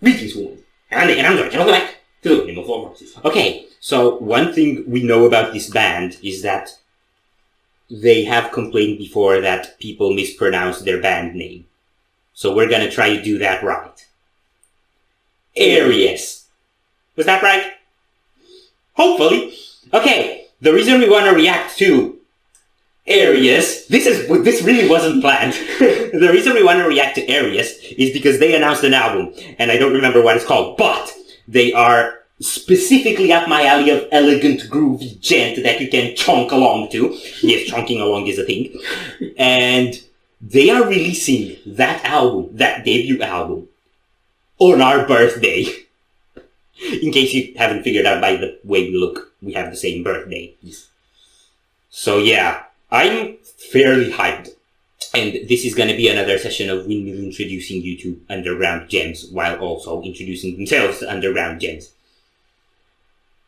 Greetings, woman. And I'm George, and welcome back to the Windmill Forces. Okay, so one thing we know about this band is that they have complained before that people mispronounce their band name. So we're gonna try to do that right. ÄRIES. Was that right? Hopefully. Okay, the reason we want to react to ÄRIES, this really wasn't planned. The reason we want to react to ÄRIES is because they announced an album, and I don't remember what it's called, but they are specifically up my alley of elegant, groovy djent that you can chonk along to. Yes, chonking along is a thing. And they are releasing that album, that debut album, on our birthday. In case you haven't figured out by the way we look, we have the same birthday. So yeah, I'm fairly hyped. And this is gonna be another session of Windmill introducing you to underground gems, while also introducing themselves to underground gems.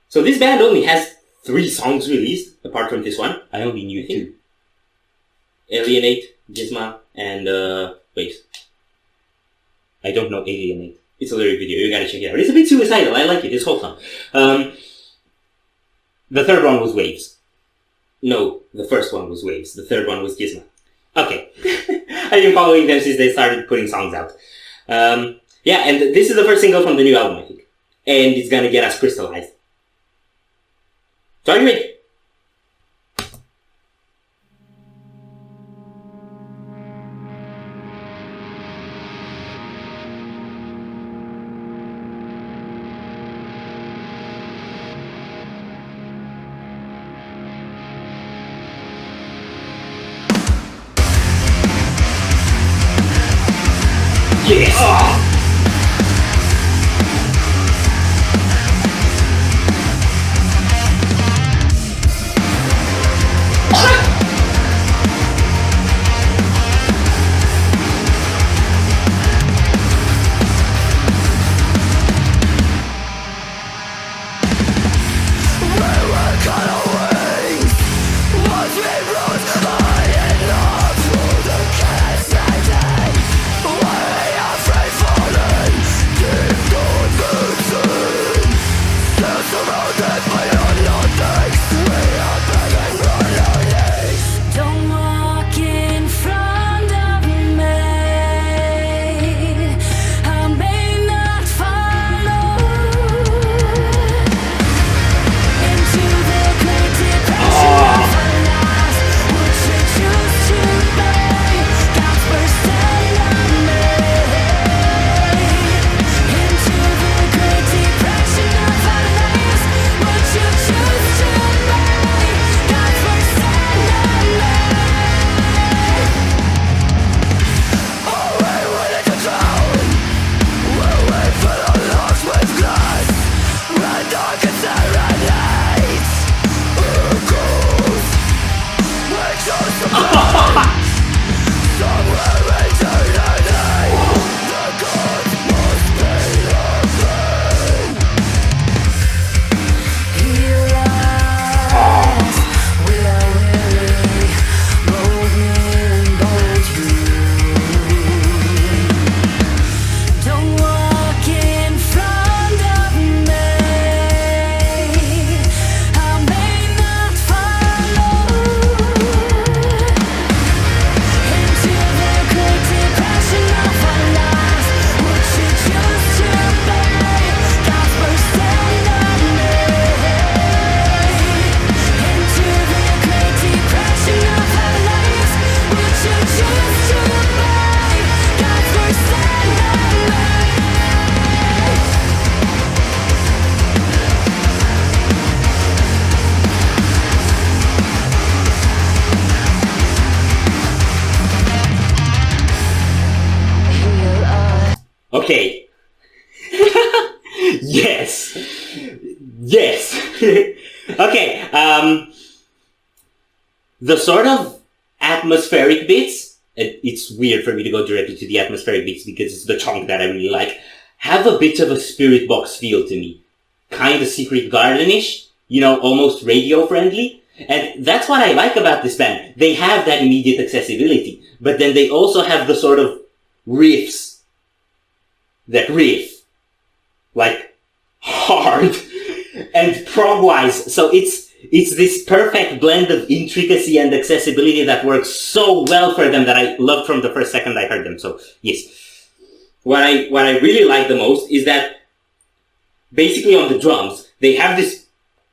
So this band only has 3 songs released, apart from this one. I only knew 2. Alienate, Gizma, and wait. I don't know Alienate. It's a lyric video, you gotta check it out. It's a bit suicidal, I like it, it's wholesome. The third one was Waves. No, the first one was Waves. The third one was Gizma. Okay. I've been following them since they started putting songs out. Yeah, and this is the first single from the new album, I think. And it's gonna get us crystallized. So are you ready? Yes! Oh. Okay. Yes. Yes. Okay. The sort of atmospheric bits, it's weird for me to go directly to the atmospheric bits because it's the chunk that I really like, have a bit of a spirit box feel to me. Kind of Secret Garden-ish, you know, almost radio friendly. And that's what I like about this band. They have that immediate accessibility, but then they also have the sort of riffs that riff chord-wise, so it's this perfect blend of intricacy and accessibility that works so well for them that I loved from the first second I heard them. So yes, what I really like the most is that basically on the drums they have this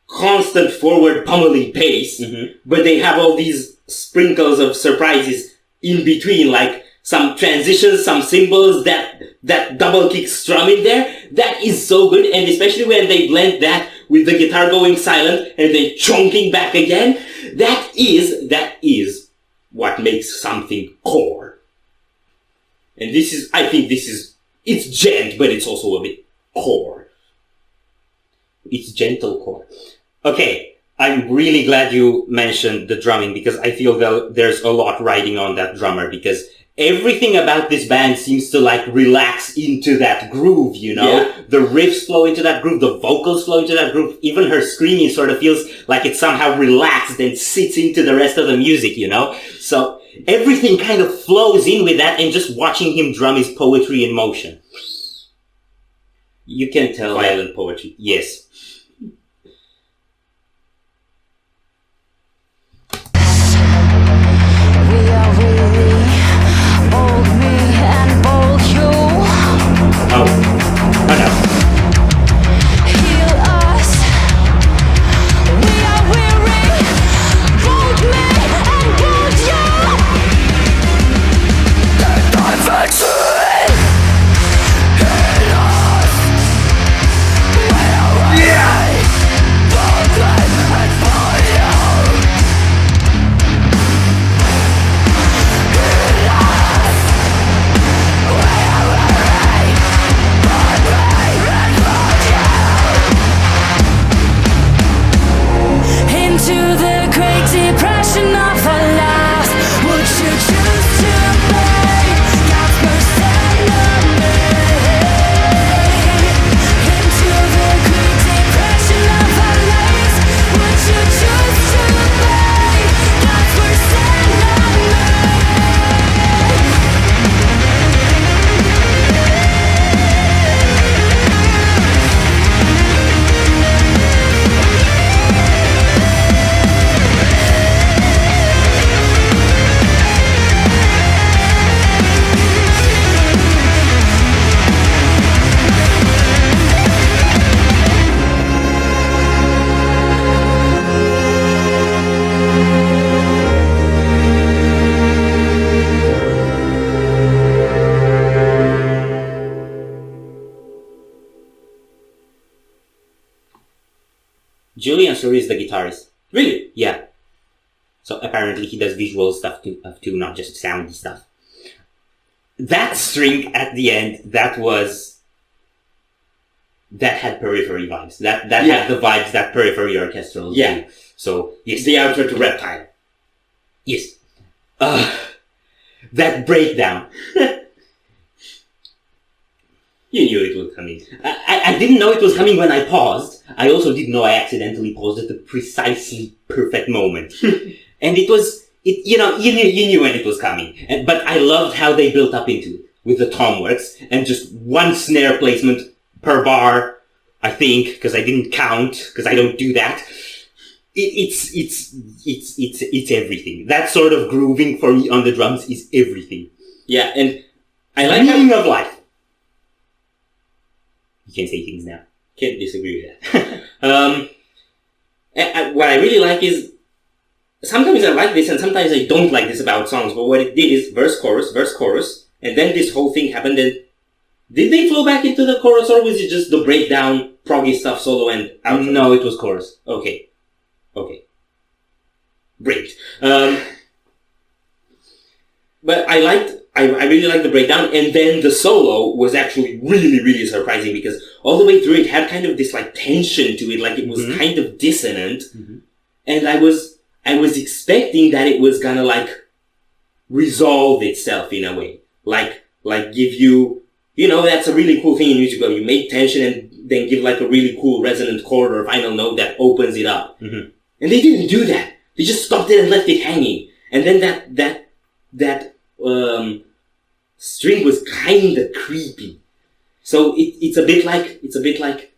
constant forward pummeling pace, but they have all these sprinkles of surprises in between, like some transitions, some cymbals, that double kick strum in there. That is so good, and especially when they blend that with the guitar going silent and then chunking back again, that is what makes something core. And I think it's djent, but it's also a bit core. It's gentle core. Okay, I'm really glad you mentioned the drumming, because I feel that there's a lot riding on that drummer, because everything about this band seems to like relax into that groove, you know? Yeah. The riffs flow into that groove, the vocals flow into that groove, even her screaming sort of feels like it's somehow relaxed and sits into the rest of the music, you know? So everything kind of flows in with that, and just watching him drum is poetry in motion. You can tell. Violent poetry. Yes. Julian Suri is the guitarist. Really? Yeah. So apparently he does visual stuff too, not just soundy stuff. That string at the end, that had periphery vibes. That had the vibes that periphery orchestrals do. So yes, the outro to Reptile. Yes. That breakdown. You knew it was coming. I didn't know it was coming when I paused. I also didn't know I accidentally paused at the precisely perfect moment. And you knew when it was coming. But I loved how they built up into it with the tom works and just one snare placement per bar, I think, because I didn't count, because I don't do that. It's everything. That sort of grooving for me on the drums is everything. Yeah, and I like meaning of life. You can say things now. Can't disagree with that. What I really like is, sometimes I like this and sometimes I don't like this about songs, but what it did is verse, chorus, and then this whole thing happened, and did they flow back into the chorus, or was it just the breakdown, proggy stuff, solo and outro? No, it was chorus. Okay. Great. But I really liked the breakdown, and then the solo was actually really, really surprising, because all the way through it had kind of this like tension to it, like it was kind of dissonant, and I was expecting that it was gonna like resolve itself in a way, like give you, that's a really cool thing in music, where you make tension and then give like a really cool resonant chord or final note that opens it up, and they didn't do that. They just stopped it and left it hanging, and then that string was kinda creepy. So it's a bit like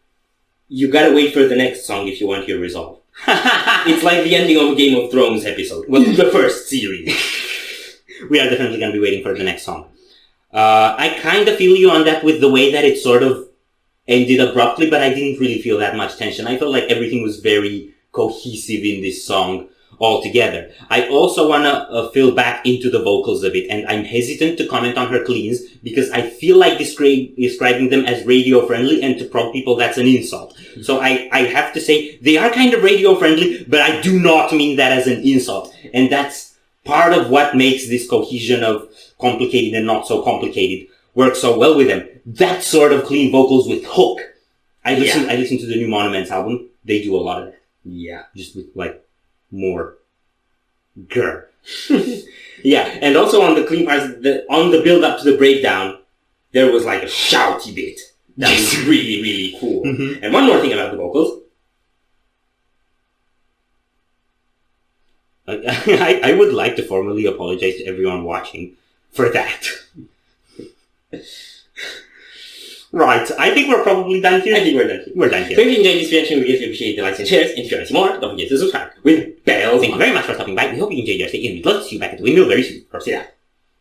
you gotta wait for the next song if you want your resolve. It's like the ending of a Game of Thrones episode. Well, the first series. We are definitely going to be waiting for the next song. I kind of feel you on that with the way that it sort of ended abruptly, but I didn't really feel that much tension. I felt like everything was very cohesive in this song altogether. I also want to fill back into the vocals a bit, and I'm hesitant to comment on her cleans because I feel like describing them as radio-friendly, and to prog people that's an insult. So I have to say they are kind of radio-friendly, but I do not mean that as an insult. And that's part of what makes this cohesion of complicated and not so complicated work so well with them. That sort of clean vocals with hook. I listen to the new Monuments album. They do a lot of that. Yeah. Just with like more grr. Yeah, and also on the clean parts, on the build up to the breakdown, there was like a shouty bit. That was really, really cool. Mm-hmm. And one more thing about the vocals. I would like to formally apologize to everyone watching for that. Right, I think we're probably done here. I think we're done here. We're done here. So if you enjoyed this reaction, we greatly appreciate the likes and shares. And if you want to see more, don't forget to subscribe with bells. Thank you very much for stopping by. We hope you enjoyed your stay, and we'd love to see you back at the Windmill very soon. Yeah.